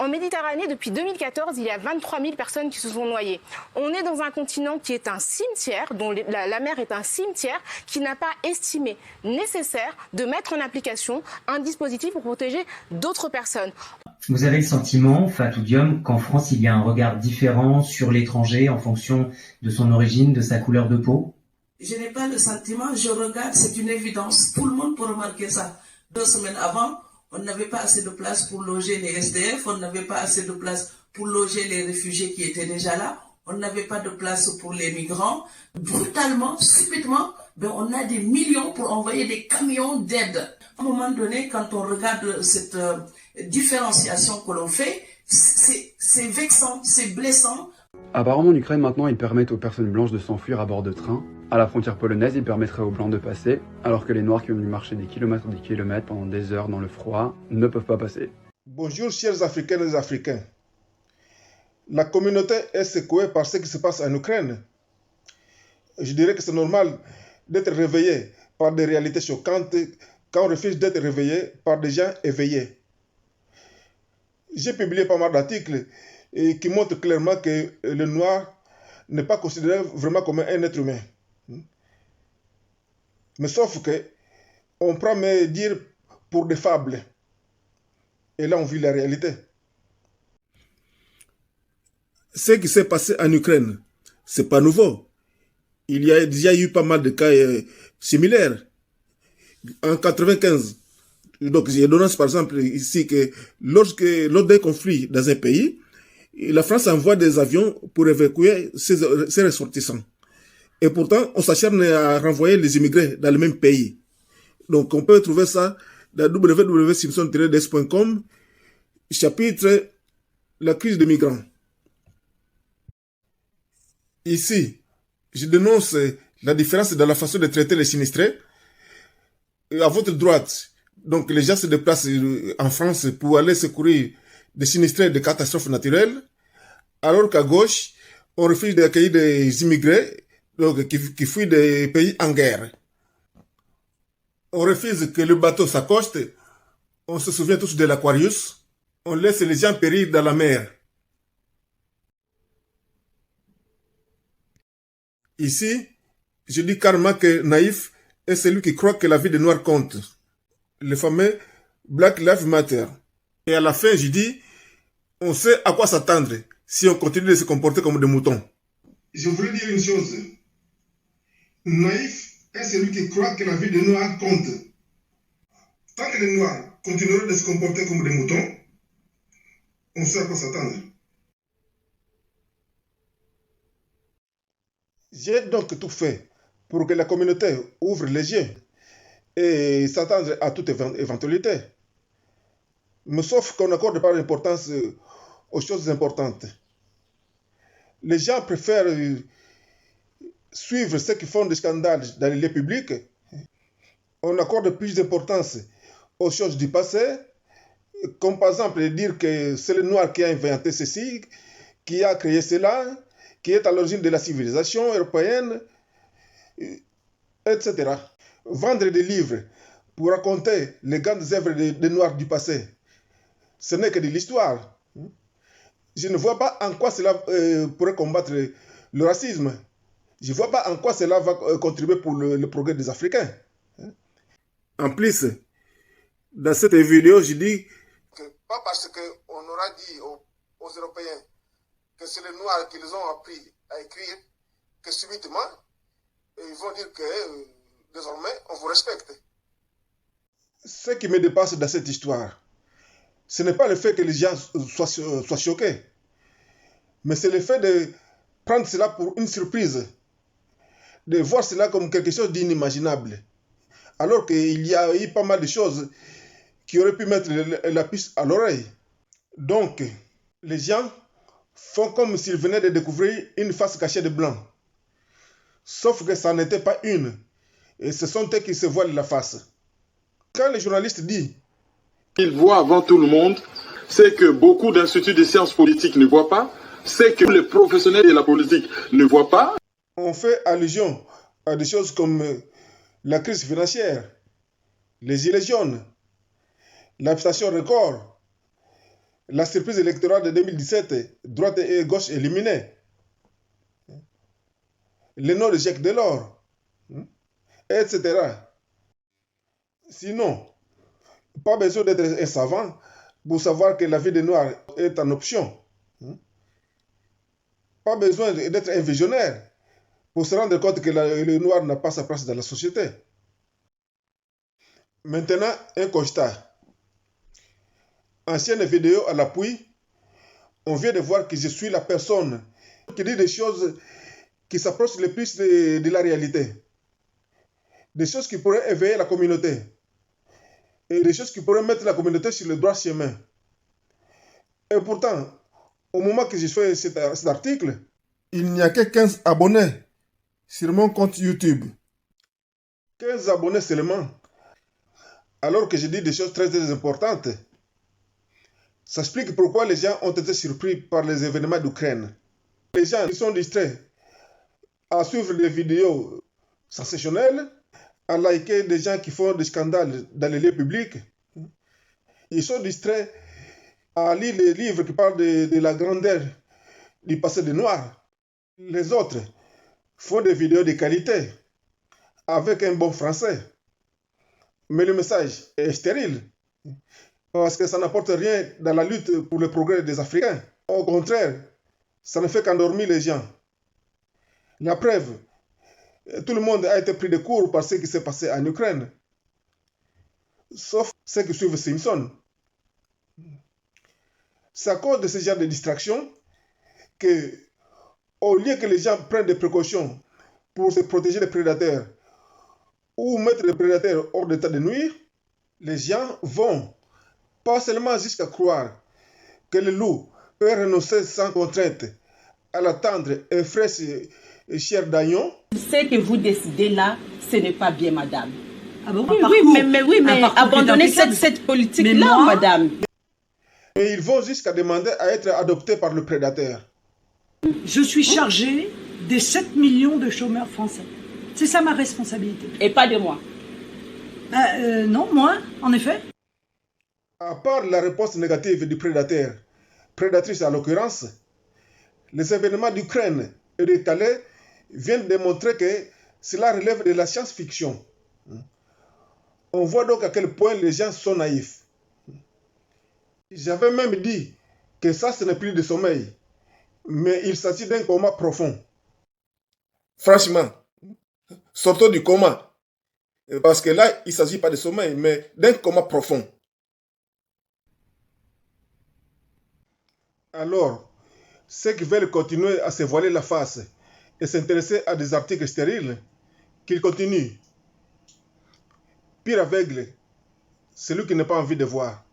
En Méditerranée, depuis 2014, il y a 23 000 personnes qui se sont noyées. On est dans un continent qui est un cimetière, dont la mer est un cimetière, qui n'a pas estimé nécessaire de mettre en application un dispositif pour protéger d'autres personnes. Vous avez le sentiment, Fatou Diom, qu'en France, il y a un regard différent sur l'étranger en fonction de son origine, de sa couleur de peau? Je n'ai pas le sentiment, je regarde, c'est une évidence. Tout le monde peut remarquer ça. 2 semaines avant, on n'avait pas assez de place pour loger les SDF, on n'avait pas assez de place pour loger les réfugiés qui étaient déjà là, on n'avait pas de place pour les migrants. Brutalement, subitement, on a des millions pour envoyer des camions d'aide. À un moment donné, quand on regarde cette différenciation que l'on fait, c'est vexant, c'est blessant. Apparemment, en Ukraine, maintenant, ils permettent aux personnes blanches de s'enfuir à bord de trains. À la frontière polonaise, ils permettraient aux blancs de passer, alors que les noirs qui ont dû marcher des kilomètres pendant des heures dans le froid ne peuvent pas passer. Bonjour, chers Africaines et Africains. La communauté est secouée par ce qui se passe en Ukraine. Je dirais que c'est normal d'être réveillé par des réalités choquantes quand on refuse d'être réveillé par des gens éveillés. J'ai publié pas mal d'articles qui montrent clairement que le noir n'est pas considéré vraiment comme un être humain. Mais sauf que on prend mes dires pour des fables. Et là, on vit la réalité. Ce qui s'est passé en Ukraine, c'est pas nouveau. Il y a déjà eu pas mal de cas similaires. En 95, donc j'ai donné par exemple ici que lors d'un conflit dans un pays, la France envoie des avions pour évacuer ses ressortissants. Et pourtant, on s'acharne à renvoyer les immigrés dans le même pays. Donc, on peut trouver ça dans www.simpson-des.com, chapitre La crise des migrants. Ici, je dénonce la différence dans la façon de traiter les sinistrés. À votre droite, donc les gens se déplacent en France pour aller secourir des sinistrés de catastrophes naturelles, alors qu'à gauche, on refuse d'accueillir des immigrés donc, qui fuient des pays en guerre. On refuse que le bateau s'accoste. On se souvient tous de l'Aquarius. On laisse les gens périr dans la mer. Ici, je dis carrément que Naïf est celui qui croit que la vie des Noirs compte. Le fameux Black Lives Matter. Et à la fin, je dis, on sait à quoi s'attendre si on continue de se comporter comme des moutons. Je voulais dire une chose. Naïf est celui qui croit que la vie des Noirs compte. Tant que les Noirs continueront de se comporter comme des moutons, on sait à quoi s'attendre. J'ai donc tout fait pour que la communauté ouvre les yeux et s'attendre à toute éventualité. Mais sauf qu'on n'accorde pas d'importance aux choses importantes. Les gens préfèrent suivre ceux qui font des scandales dans les lieux publics. On accorde plus d'importance aux choses du passé, comme par exemple dire que c'est le noir qui a inventé ceci, qui a créé cela, qui est à l'origine de la civilisation européenne, etc. Vendre des livres pour raconter les grandes œuvres des Noirs du passé, ce n'est que de l'histoire. Je ne vois pas en quoi cela pourrait combattre le racisme. Je ne vois pas en quoi cela va contribuer pour le progrès des Africains. En plus, dans cette vidéo, je dis que pas parce qu'on aura dit aux Européens que c'est les Noirs qui les ont appris à écrire, que subitement, ils vont dire que désormais, on vous respecte. Ce qui me dépasse dans cette histoire, ce n'est pas le fait que les gens soient choqués, mais c'est le fait de prendre cela pour une surprise, de voir cela comme quelque chose d'inimaginable, alors qu'il y a eu pas mal de choses qui auraient pu mettre la puce à l'oreille. Donc, les gens font comme s'ils venaient de découvrir une face cachée de blanc. Sauf que ça n'était pas une, et ce sont eux qui se voilent la face. Quand le journaliste dit qu'il voit avant tout le monde, c'est que beaucoup d'instituts de sciences politiques ne voient pas, c'est que les professionnels de la politique ne voient pas. On fait allusion à des choses comme la crise financière, les gilets jaunes, l'abstention record, la surprise électorale de 2017, droite et gauche éliminées, le nom de Jacques Delors, etc. Sinon, pas besoin d'être un savant pour savoir que la vie des Noirs est en option. Pas besoin d'être un visionnaire pour se rendre compte que le Noir n'a pas sa place dans la société. Maintenant, un constat. Ancienne vidéo à l'appui, on vient de voir que je suis la personne qui dit des choses qui s'approchent le plus de la réalité. Des choses qui pourraient éveiller la communauté. Et des choses qui pourraient mettre la communauté sur le droit chemin. Et pourtant, au moment que j'ai fait cet article, il n'y a que 15 abonnés sur mon compte YouTube. 15 abonnés seulement. Alors que je dis des choses très, très importantes. Ça explique pourquoi les gens ont été surpris par les événements d'Ukraine. Les gens ils sont distraits à suivre des vidéos sensationnelles, à liker des gens qui font des scandales dans les lieux publics. Ils sont distraits à lire les livres qui parlent de la grandeur du passé des Noirs. Les autres font des vidéos de qualité avec un bon français. Mais le message est stérile parce que ça n'apporte rien dans la lutte pour le progrès des Africains. Au contraire, ça ne fait qu'endormir les gens. La preuve, tout le monde a été pris de court par ce qui s'est passé en Ukraine, sauf ceux qui suivent Simpson. C'est à cause de ce genre de distraction que, au lieu que les gens prennent des précautions pour se protéger des prédateurs ou mettre les prédateurs hors d'état de nuire, les gens vont pas seulement jusqu'à croire que le loup peut renoncer sans contrainte à la tendre et fraîche chair d'agneau. Ce que vous décidez là, ce n'est pas bien, madame. Ah bon, mais abandonnez cette politique-là, madame. Et ils vont jusqu'à demander à être adoptés par le prédateur. Je suis chargée des 7 millions de chômeurs français. C'est ça ma responsabilité. Et pas de moi. Non, moi, en effet. À part la réponse négative du prédateur, prédatrice à l'occurrence, les événements d'Ukraine et de Calais viennent démontrer que cela relève de la science-fiction. On voit donc à quel point les gens sont naïfs. J'avais même dit que ça, ce n'est plus de sommeil, mais il s'agit d'un coma profond. Franchement, sortons du coma, parce que là, il ne s'agit pas de sommeil, mais d'un coma profond. Alors, ceux qui veulent continuer à se voiler la face et s'intéresser à des articles stériles, qu'ils continuent. Pire aveugle, celui qui n'a pas envie de voir.